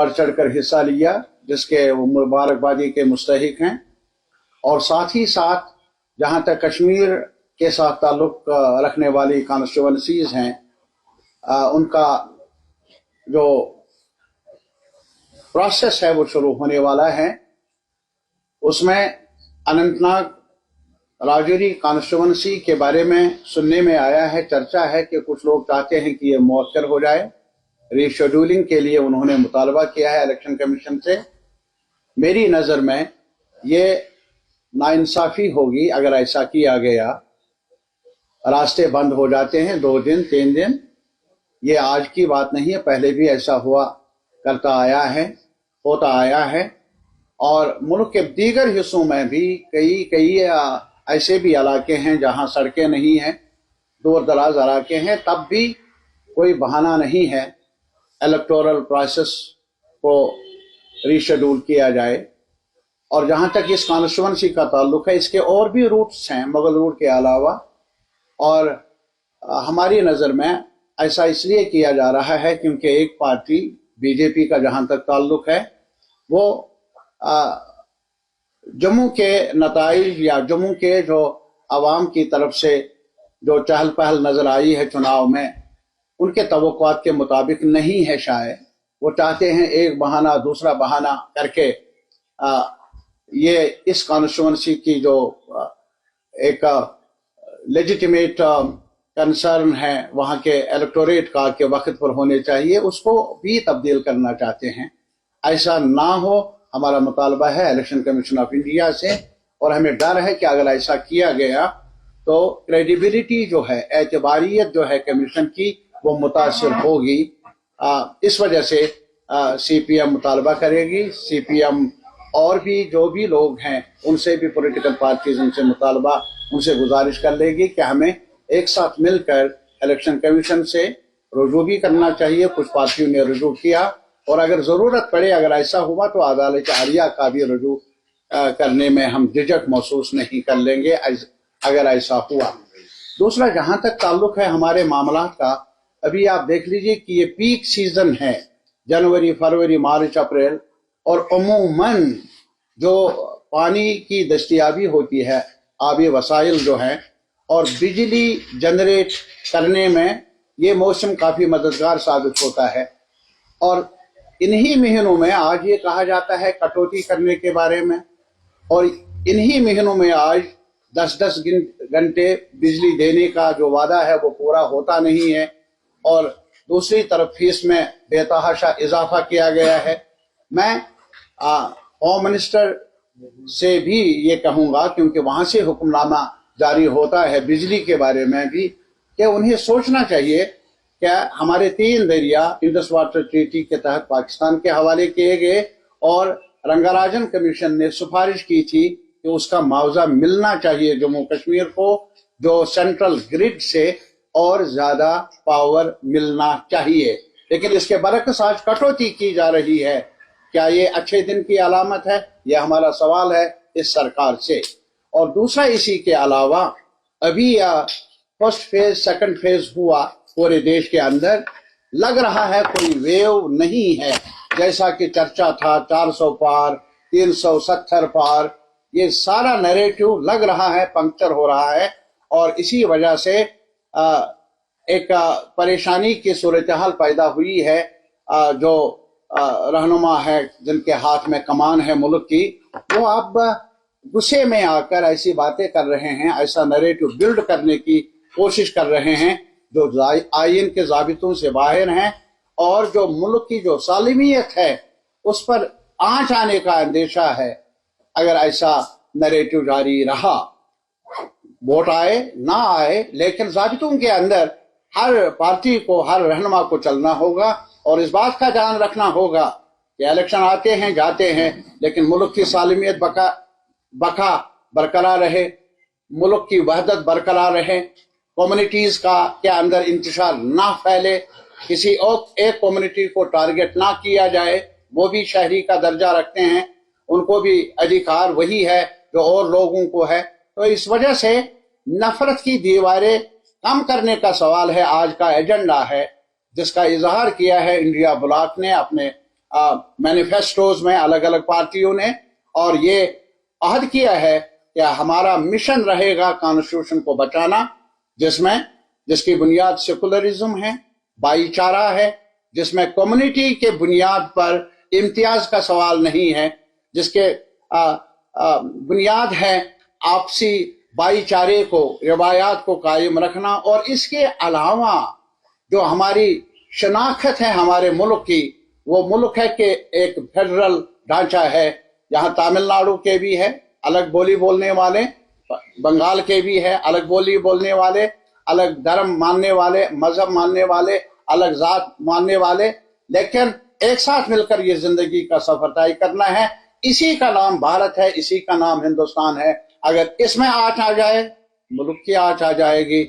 बढ़ चढ़ कर हिस्सा लिया, जिसके वो मुबारकबादी के मुस्तहिक हैं। और साथ ही साथ जहाँ तक कश्मीर के साथ ताल्लुक रखने वाली कॉन्स्टिट्यूंसीज हैं, उनका जो प्रोसेस है वो शुरू होने वाला है। उसमें अनंतनाग राजौरी कॉन्स्टिट्यूंसी के बारे में सुनने में आया है, चर्चा है कि कुछ लोग चाहते हैं कि ये मौखर हो जाए। रीशेड्यूलिंग के लिए उन्होंने मुतालबा किया है इलेक्शन कमीशन से। मेरी नज़र में ये नाइंसाफ़ी होगी अगर ऐसा किया गया। रास्ते बंद हो जाते हैं 2 दिन 3 दिन, ये आज की बात नहीं है, पहले भी ऐसा हुआ करता आया है, होता आया है। और मुल्क के दीगर हिस्सों में भी कई ऐसे भी इलाके हैं जहां सड़कें नहीं हैं, दूर दराज इलाके हैं, तब भी कोई बहाना नहीं है इलेक्टोरल प्रोसेस को रीशेड्यूल किया जाए। और जहां तक इस कॉन्स्टिट्यूंसी का ताल्लुक है, इसके और भी रूट्स हैं मुगल रूट के अलावा। और हमारी नज़र में ऐसा इसलिए किया जा रहा है क्योंकि एक पार्टी बीजेपी का जहां तक ताल्लुक है, वो जम्मू के नताइज या जम्मू के जो अवाम की तरफ से जो चहल पहल नज़र आई है चुनाव में, उनके तवक्कुआत के मुताबिक नहीं है। शायद वो चाहते हैं एक बहाना दूसरा बहाना करके ये इस कॉन्स्टिट्यूंसी की जो एक लेजिटिमेट कंसर्न है वहाँ के इलेक्टोरेट का के वक्त पर होने चाहिए, उसको भी तब्दील करना चाहते हैं। ऐसा ना हो, हमारा मुतालबा है इलेक्शन कमीशन ऑफ इंडिया से। और हमें डर है कि अगर ऐसा किया गया तो क्रेडिबिलिटी जो है, एतबारियत जो है कमीशन की, वो मुतासिर होगी। इस वजह से CPM मुतालबा करेगी। CPM और भी जो भी लोग हैं उनसे भी, पॉलिटिकल पार्टीज उनसे मुतालबा, उनसे गुजारिश कर लेगी कि हमें एक साथ मिलकर इलेक्शन कमीशन से रुजू भी करना चाहिए। कुछ पार्टियों ने रुजू किया, और अगर ज़रूरत पड़े, अगर ऐसा हुआ तो अदालत आलिया का भी रुजू करने में हम झिझक महसूस नहीं कर लेंगे अगर ऐसा हुआ। दूसरा, जहाँ तक ताल्लुक है हमारे मामला का, अभी आप देख लीजिए कि ये पीक सीजन है, जनवरी फरवरी मार्च अप्रैल, और अमूमन जो पानी की दस्तयाबी होती है, आबी वसाइल जो हैं, और बिजली जनरेट करने में ये मौसम काफ़ी मददगार साबित होता है। और इन्हीं महीनों में आज ये कहा जाता है कटौती करने के बारे में, और इन्हीं महीनों में आज 10-10 घंटे बिजली देने का जो वादा है वो पूरा होता नहीं है। और दूसरी तरफ फीस में बेतहाशा इजाफा किया गया है। मैं होम मिनिस्टर से भी ये कहूँगा, क्योंकि वहाँ से हुक्मनामा जारी होता है बिजली के बारे में भी, कि उन्हें सोचना चाहिए क्या हमारे 3 दरिया इंडस वाटर ट्रीटी के तहत पाकिस्तान के हवाले किए गए, और रंगाराजन कमीशन ने सिफारिश की थी कि उसका मुआवजा मिलना चाहिए जम्मू कश्मीर को, जो सेंट्रल ग्रिड से और ज्यादा पावर मिलना चाहिए। लेकिन इसके बरक्स आज कटौती की जा रही है। क्या ये अच्छे दिन की अलामत है? यह हमारा सवाल है इस सरकार से। और दूसरा, इसी के अलावा अभी फर्स्ट फेज सेकंड फेज हुआ पूरे देश के अंदर, लग रहा है कोई वेव नहीं है, जैसा कि चर्चा था 400 पार 370 पार, ये सारा नैरेटिव लग रहा है पंक्चर हो रहा है। और इसी वजह से एक परेशानी की सूरत हाल पैदा हुई है। जो रहनुमा है, जिनके हाथ में कमान है मुल्क की, वो अब गुस्से में आकर ऐसी बातें कर रहे हैं, ऐसा नैरेटिव बिल्ड करने की कोशिश कर रहे हैं जो आईन के ज़ाबितों से बाहर हैं, और जो मुल्क की जो सालिमियत है उस पर आंच आने का अंदेशा है अगर ऐसा नैरेटिव जारी रहा। वोट आए ना आए, लेकिन ज़ाबितों के अंदर हर पार्टी को, हर रहनुमा को चलना होगा, और इस बात का ध्यान रखना होगा कि इलेक्शन आते हैं जाते हैं, लेकिन मुल्क की सालिमियत बका बरकरार रहे, मुल्क की वहदत बरकरार रहे, कम्युनिटीज का के अंदर इंतशार ना फैले, किसी और एक कम्युनिटी को टारगेट ना किया जाए। वो भी शहरी का दर्जा रखते हैं, उनको भी अधिकार वही है जो और लोगों को है। तो इस वजह से नफरत की दीवारें कम करने का सवाल है, आज का एजेंडा है, जिसका इजहार किया है इंडिया ब्लॉक ने अपने मैनिफेस्टोज में अलग अलग पार्टियों ने, और ये अहद किया है कि हमारा मिशन रहेगा कॉन्स्टिट्यूशन को बचाना, जिसकी बुनियाद सेकुलरिज्म है, भाईचारा है, जिसमें कम्युनिटी के बुनियाद पर इम्तियाज का सवाल नहीं है, जिसके बुनियाद है आपसी भाईचारे को, रवायात को कायम रखना। और इसके अलावा जो हमारी शनाख्त है हमारे मुल्क की, वो मुल्क है कि एक फेडरल ढांचा है, यहाँ तमिलनाडु के भी है अलग बोली बोलने वाले, बंगाल के भी है अलग बोली बोलने वाले, अलग धर्म मानने वाले, मजहब मानने वाले, अलग जात मानने वाले, लेकिन एक साथ मिलकर ये जिंदगी का सफर तय करना है। इसी का नाम भारत है, इसी का नाम हिंदुस्तान है। अगर इसमें आँच आ जाए, मुल्क की आँच आ जाएगी।